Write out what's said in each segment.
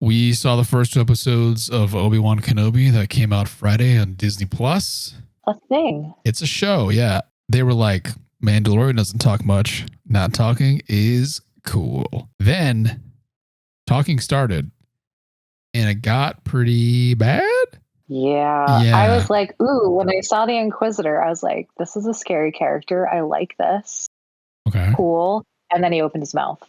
We saw the first 2 episodes of Obi-Wan Kenobi that came out Friday on Disney Plus. A thing. It's a show, yeah. They were like, Mandalorian doesn't talk much. Not talking is cool. Then talking started and it got pretty bad. Yeah. I was like, ooh, when I saw the Inquisitor, I was like, this is a scary character. I like this. Okay. Cool. And then he opened his mouth.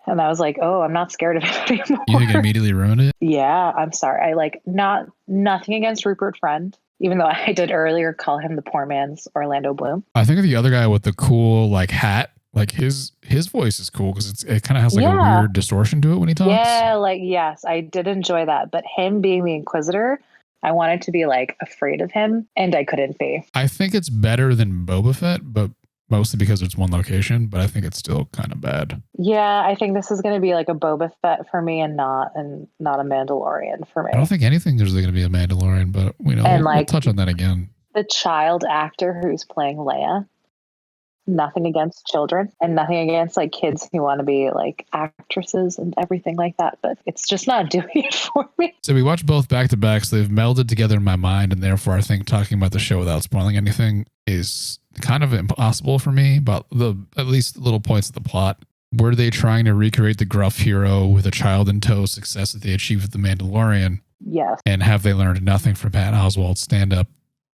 And I was like, oh, I'm not scared of him anymore. You think it immediately ruined it? Yeah, I'm sorry. I like nothing against Rupert Friend, even though I did earlier call him the poor man's Orlando Bloom. I think the other guy with the cool like hat, like his voice is cool because it kind of has like a weird distortion to it when he talks. Yeah, like, yes, I did enjoy that. But him being the Inquisitor, I wanted to be like afraid of him and I couldn't be. I think it's better than Boba Fett, but mostly because it's one location, but I think it's still kind of bad. Yeah, I think this is going to be like a Boba Fett for me and not a Mandalorian for me. I don't think anything is going to be a Mandalorian, but we'll touch on that again. The child actor who's playing Leia, nothing against children and nothing against like kids who want to be like actresses and everything like that, but it's just not doing it for me. So we watched both back to back, so they've melded together in my mind, and therefore I think talking about the show without spoiling anything is kind of impossible for me, but at least little points of the plot. Were they trying to recreate the gruff hero with a child in tow success that they achieved with The Mandalorian? Yes. And have they learned nothing from Pat Oswalt's stand-up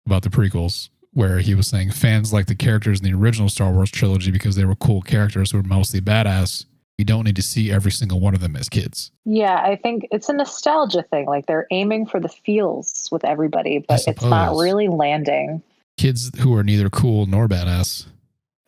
about the prequels, where he was saying fans like the characters in the original Star Wars trilogy because they were cool characters who were mostly badass. We don't need to see every single one of them as kids. Yeah, I think it's a nostalgia thing. Like they're aiming for the feels with everybody, but it's not really landing. Kids who are neither cool nor badass.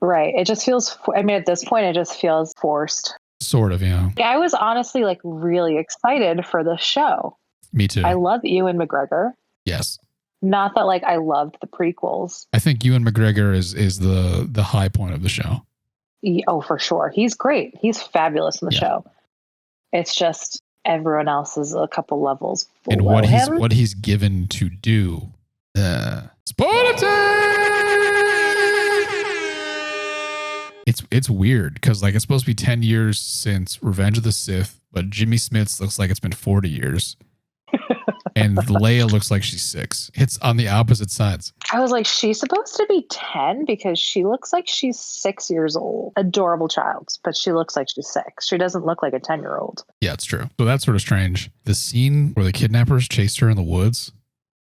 Right. It just feels, at this point, it just feels forced. Sort of, yeah. I was honestly like really excited for the show. Me too. I love Ewan McGregor. Yes. Not that like I loved the prequels. I think Ewan McGregor is the high point of the show. Oh, for sure. He's great. He's fabulous in the show. It's just everyone else is a couple levels below and him. what he's given to do. Spoiler time! It's weird because like it's supposed to be 10 years since Revenge of the Sith, but Jimmy Smits looks like it's been 40 years. And Leia looks like she's 6. It's on the opposite sides. I was like, she's supposed to be 10 because she looks like she's 6 years old. Adorable child, but she looks like she's 6. She doesn't look like a 10-year-old. Yeah, it's true. So that's sort of strange. The scene where the kidnappers chased her in the woods.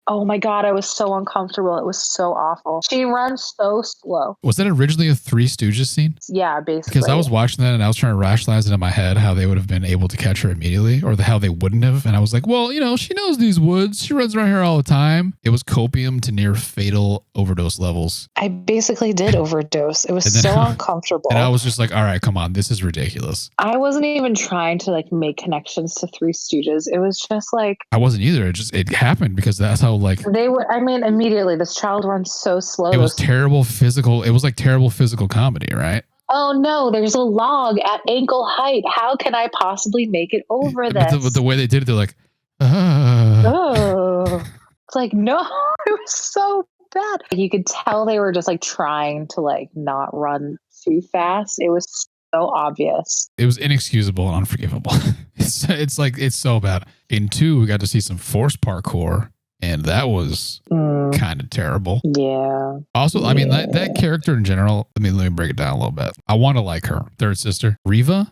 Oh my God, I was so uncomfortable. It was so awful. She runs so slow. Was that originally a Three Stooges scene? Yeah, basically. Because I was watching that and I was trying to rationalize it in my head how they would have been able to catch her immediately or how they wouldn't have. And I was like, well, she knows these woods. She runs around here all the time. It was copium to near fatal overdose levels. I basically did overdose. It was so uncomfortable. And I was just like, all right, come on. This is ridiculous. I wasn't even trying to like make connections to Three Stooges. It was just like... I wasn't either. It happened because that's how like... They were, immediately this child runs so slow. It was terrible physical. It was like terrible physical comedy, right? Oh no, there's a log at ankle height. How can I possibly make it over this? But the way they did it, they're like, oh, it's like, no, it was so bad. You could tell they were just like trying to like not run too fast. It was so obvious. It was inexcusable and unforgivable. It's so bad. In 2, we got to see some forced parkour. And that was kind of terrible. Yeah. Also, I mean, that character in general, let me break it down a little bit. I want to like her. Third sister. Reva.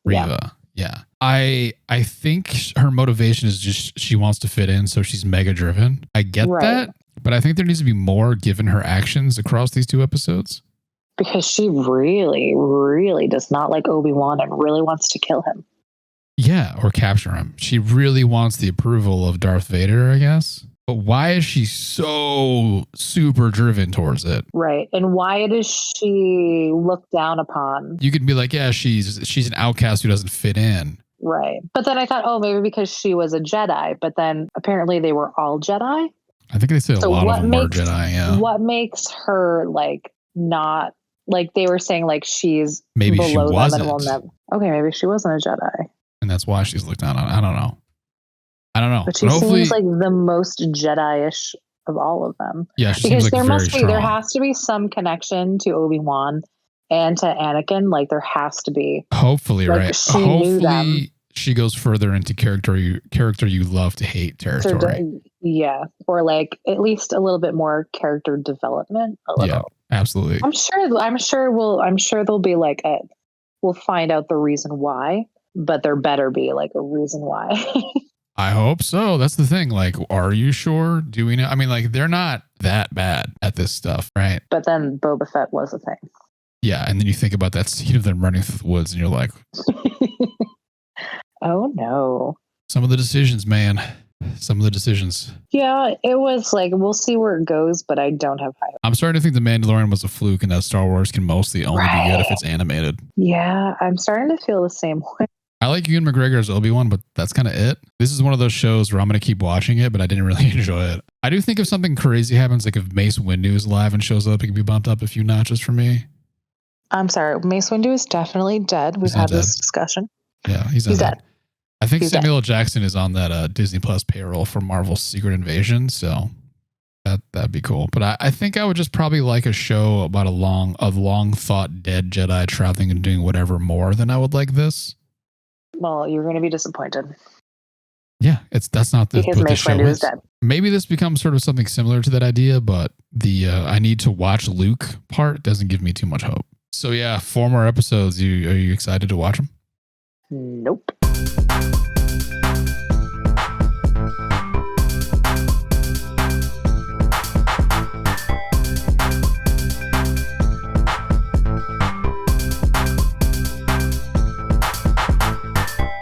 Yeah. I think her motivation is just she wants to fit in, so she's mega driven. I get that, but I think there needs to be more given her actions across these 2 episodes. Because she really, really does not like Obi-Wan and really wants to kill him. Yeah, or capture him. She really wants the approval of Darth Vader, I guess. But why is she so super driven towards it? Right. And why does she look down upon? You could be like, yeah, she's an outcast who doesn't fit in. Right. But then I thought, oh, maybe because she was a Jedi. But then apparently they were all Jedi. I think they said a lot of them were Jedi, yeah. What makes her like not, like they were saying like she's maybe below she wasn't. them and will never. Okay, maybe she wasn't a Jedi. And that's why she's looked down on. I don't know. But she seems like the most Jedi-ish of all of them. Yeah, she seems like there has to be some connection to Obi-Wan and to Anakin. Like there has to be. Hopefully, like, right? She knew them. she goes further into character you love to hate territory. Yeah, or like at least a little bit more character development. Yeah, absolutely. I'm sure there'll be like we'll find out the reason why, but there better be like a reason why. I hope so. That's the thing. Like, are you sure? Do we know? I mean, like, they're not that bad at this stuff, right? But then Boba Fett was a thing. Yeah, and then you think about that scene of them running through the woods, and you're like, oh no. Some of the decisions, man. Some of the decisions. Yeah, it was like, we'll see where it goes, but I don't have high hopes. I'm starting to think The Mandalorian was a fluke and that Star Wars can mostly only be good if it's animated. Yeah, I'm starting to feel the same way. I like Ewan McGregor as Obi-Wan, but that's kind of it. This is one of those shows where I'm going to keep watching it, but I didn't really enjoy it. I do think if something crazy happens, like if Mace Windu is alive and shows up, it can be bumped up a few notches for me. I'm sorry. Mace Windu is definitely dead. We've had this discussion. Yeah, he's dead. I think Samuel L. Jackson is on that Disney Plus payroll for Marvel's Secret Invasion, so that'd be cool. But I think I would just probably like a show about a long thought dead Jedi traveling and doing whatever more than I would like this. Well, you're going to be disappointed. Yeah, that's not the because Mace Windu is dead. Maybe this becomes sort of something similar to that idea, but the I need to watch Luke part doesn't give me too much hope. So yeah, 4 more episodes. Are you excited to watch them? Nope.